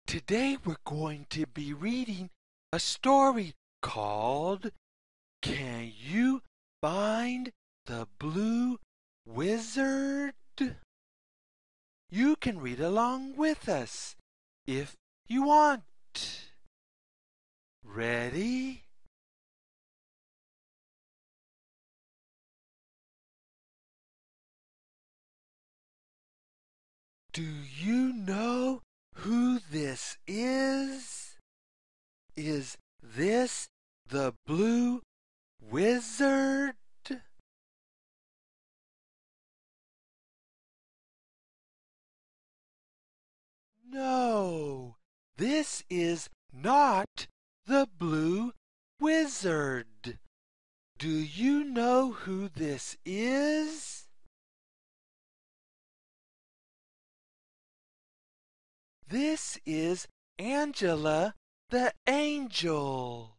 Today we're going to be reading a story called Can You Find the Blue Wizard? You can read along with us if you want. Ready? Do you know who this is? Is this the Blue Wizard? No, this is not the Blue Wizard. Do you know who this is? This is Angela the angel.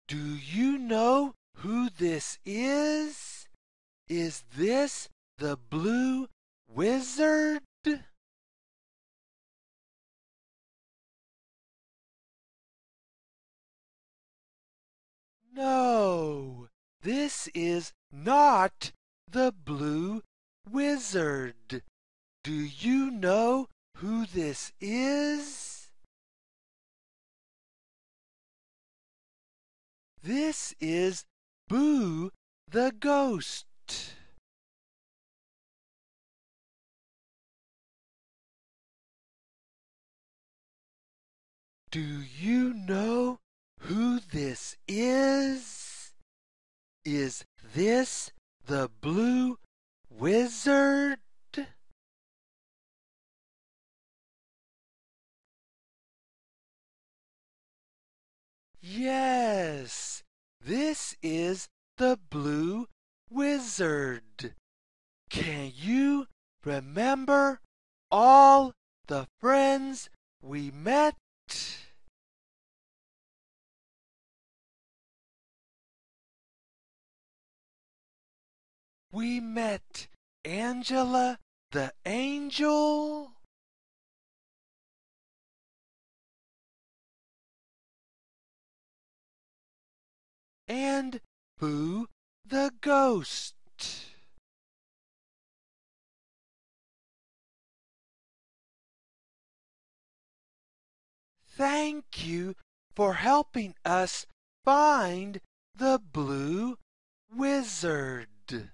Do you know who this is? Is this the Blue Wizard? No, this is not the Blue Wizard. Do you know who this is? This is Boo the ghost. Do you know who this is? Is this the Blue Wizard? Yes, this is the Blue Wizard. Can you remember all the friends we met? We met Angela the angel and Boo the ghost. Thank you for helping us find the Blue Wizard.